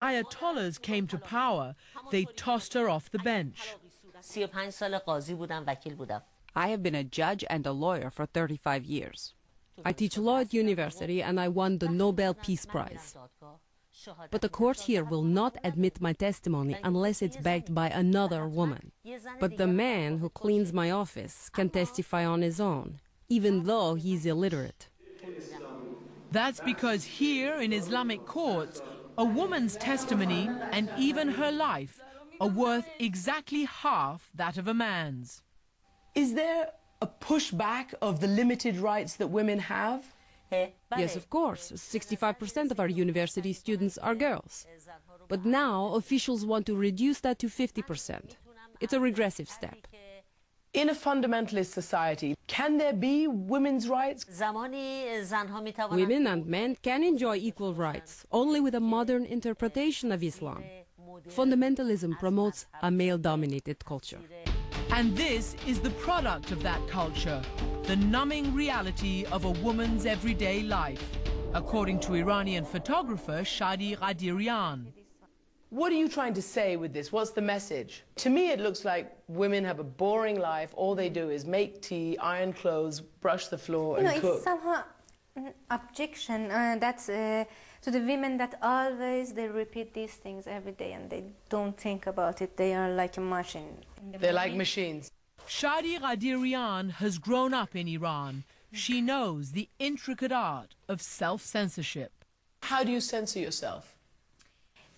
Ayatollahs came to power, they tossed her off the bench. I have been a judge and a lawyer for 35 years. I teach law at university and I won the Nobel Peace Prize. But the court here will not admit my testimony unless it's backed by another woman. But the man who cleans my office can testify on his own, even though he's illiterate. That's because here in Islamic courts, a woman's testimony and even her life are worth exactly half that of a man's. Is there a pushback of the limited rights that women have? Yes, of course. 65% of our university students are girls. But now officials want to reduce that to 50%. It's a regressive step. In a fundamentalist society, can there be women's rights? Women and men can enjoy equal rights, only with a modern interpretation of Islam. Fundamentalism promotes a male-dominated culture. And this is the product of that culture, the numbing reality of a woman's everyday life, according to Iranian photographer Shadi Qadirian. What are you trying to say with this? What's the message? To me, it looks like women have a boring life. All they do is make tea, iron clothes, brush the floor, and cook. It's somehow an objection that's to the women that always they repeat these things every day and they don't think about it. They are like a machine. They're like machines. Shadi Qadirian has grown up in Iran. She knows the intricate art of self-censorship. How do you censor yourself?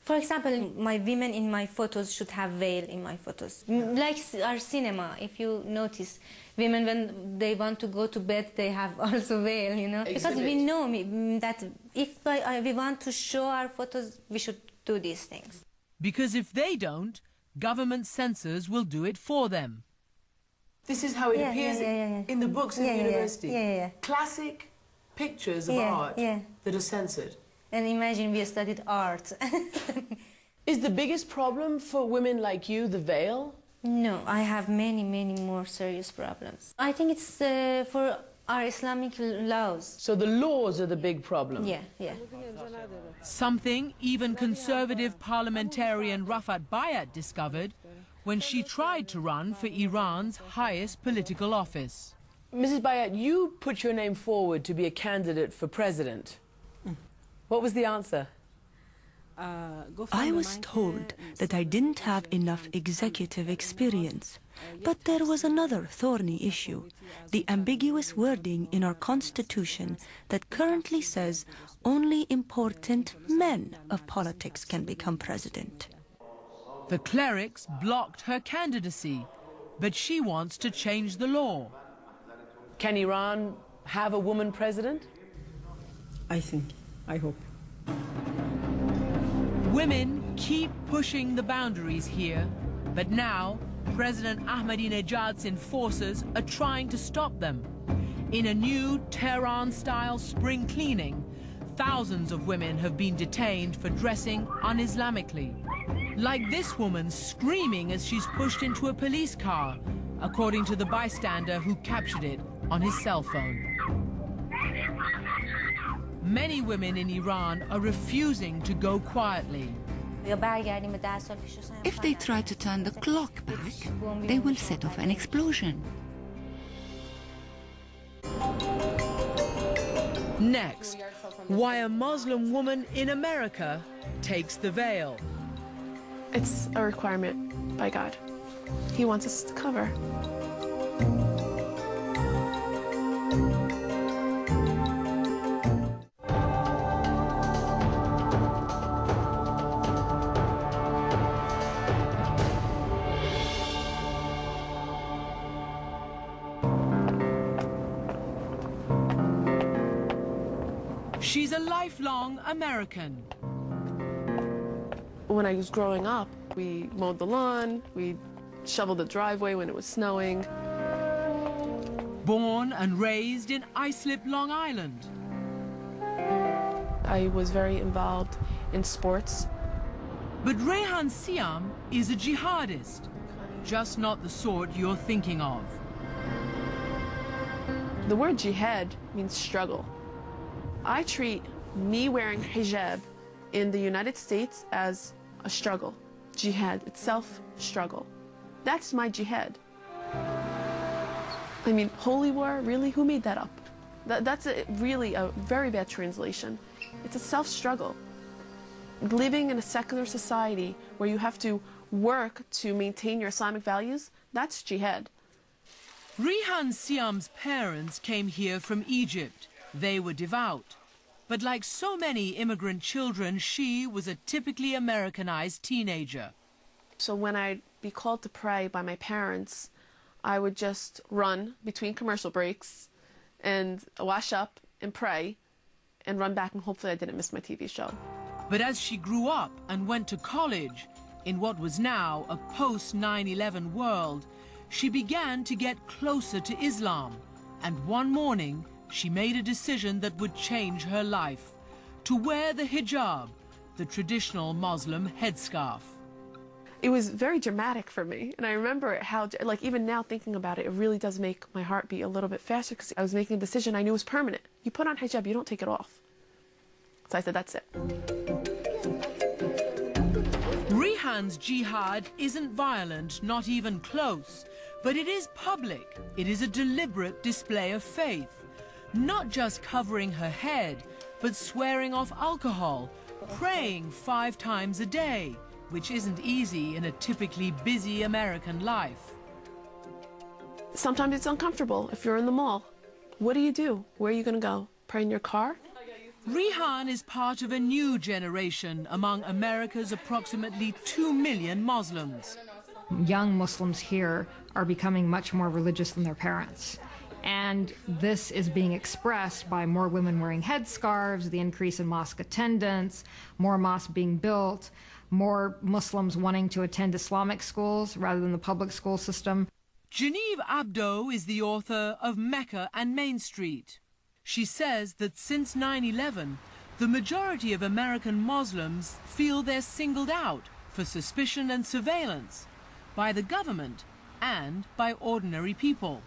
For example, my women in my photos should have veil in my photos. Like our cinema, if you notice, women when they want to go to bed, they have also veil, you know. Because we know that if we want to show our photos, we should do these things. Because if they don't, government censors will do it for them. This is how it appears in the books in the university. Classic pictures of art that are censored. And imagine we studied art. Is the biggest problem for women like you the veil? No, I have many, many more serious problems. I think it's for our Islamic laws. So the laws are the big problem? Yeah, yeah. Something even conservative parliamentarian Rafat Bayat discovered when she tried to run for Iran's highest political office. Mrs. Bayat, you put your name forward to be a candidate for president. What was the answer? I was told that I didn't have enough executive experience. But there was another thorny issue, the ambiguous wording in our constitution that currently says only important men of politics can become president. The clerics blocked her candidacy, but she wants to change the law. Can Iran have a woman president? I hope. Women keep pushing the boundaries here, but now President Ahmadinejad's enforcers are trying to stop them. In a new Tehran-style spring cleaning, thousands of women have been detained for dressing un-Islamically. Like this woman screaming as she's pushed into a police car, according to the bystander who captured it on his cell phone. Many women in Iran are refusing to go quietly. If they try to turn the clock back, they will set off an explosion. Next, why a Muslim woman in America takes the veil. It's a requirement by God. He wants us to cover. She's a lifelong American. When I was growing up, we mowed the lawn, we shoveled the driveway when it was snowing. Born and raised in Islip, Long Island. I was very involved in sports. But Rehan Siam is a jihadist, just not the sort you're thinking of. The word jihad means struggle. I treat me wearing hijab in the United States as a struggle. Jihad itself, struggle. That's my jihad. I mean, holy war, really? Who made that up? That's really a very bad translation. It's a self-struggle. Living in a secular society where you have to work to maintain your Islamic values, that's jihad. Rihan Siam's parents came here from Egypt. They were devout. But like so many immigrant children, she was a typically Americanized teenager. So when I'd be called to pray by my parents, I would just run between commercial breaks and wash up and pray and run back, and hopefully I didn't miss my TV show. But as she grew up and went to college, in what was now a post-9/11 world, she began to get closer to Islam. And one morning, she made a decision that would change her life: to wear the hijab, the traditional Muslim headscarf. It was very dramatic for me, and I remember how, like, even now thinking about it, it really does make my heart beat a little bit faster, because I was making a decision I knew was permanent. You put on hijab, you don't take it off. So I said, that's it. Rihan's jihad isn't violent, not even close, but it is public. It is a deliberate display of faith. Not just covering her head, but swearing off alcohol, praying 5 times a day, which isn't easy in a typically busy American life. Sometimes it's uncomfortable if you're in the mall. What do? Where are you going to go? Pray in your car? Rihan is part of a new generation among America's approximately 2 million Muslims. Young Muslims here are becoming much more religious than their parents. And this is being expressed by more women wearing headscarves, the increase in mosque attendance, more mosques being built, more Muslims wanting to attend Islamic schools rather than the public school system. Genevieve Abdo is the author of Mecca and Main Street. She says that since 9/11, the majority of American Muslims feel they're singled out for suspicion and surveillance by the government and by ordinary people.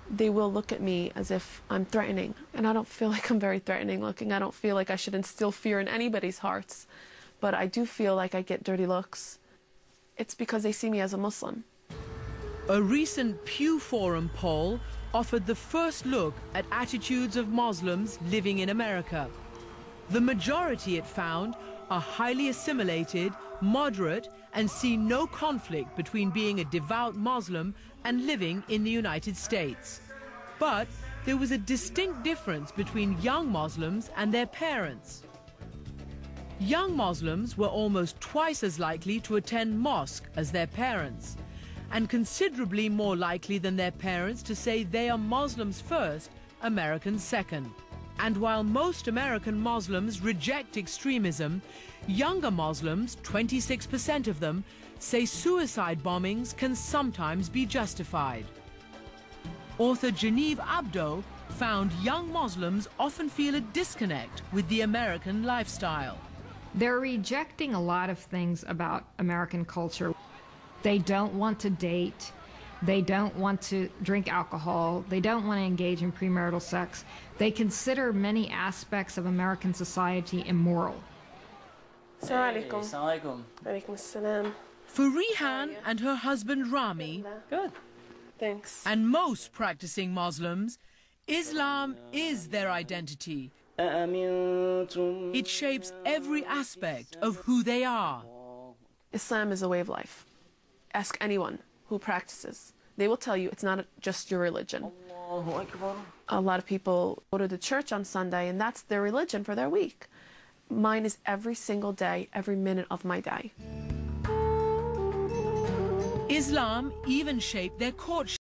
They will look at me as if I'm threatening, and I don't feel like I'm very threatening looking. I don't feel like I should instill fear in anybody's hearts, but I do feel like I get dirty looks. It's because they see me as a Muslim. A recent Pew Forum poll offered the first look at attitudes of Muslims living in America. The majority, it found, are highly assimilated, moderate, and see no conflict between being a devout Muslim and living in the United States. But there was a distinct difference between young Muslims and their parents. Young Muslims were almost twice as likely to attend mosque as their parents, and considerably more likely than their parents to say they are Muslims first, Americans second. And while most American Muslims reject extremism, younger Muslims, 26% of them, say suicide bombings can sometimes be justified. Author Genevieve Abdo found young Muslims often feel a disconnect with the American lifestyle. They're rejecting a lot of things about American culture. They don't want to date. They don't want to drink alcohol. They don't want to engage in premarital sex. They consider many aspects of American society immoral. Assalamu alaikum. Alaikum assalam. For Rihan and her husband Rami, Good. Thanks. and most practicing Muslims, Islam is their identity. It shapes every aspect of who they are. Islam is a way of life. Ask anyone who practices. They will tell you it's not just your religion. A lot of people go to the church on Sunday, and that's their religion for their week. Mine is every single day, every minute of my day. Islam even shaped their courtship.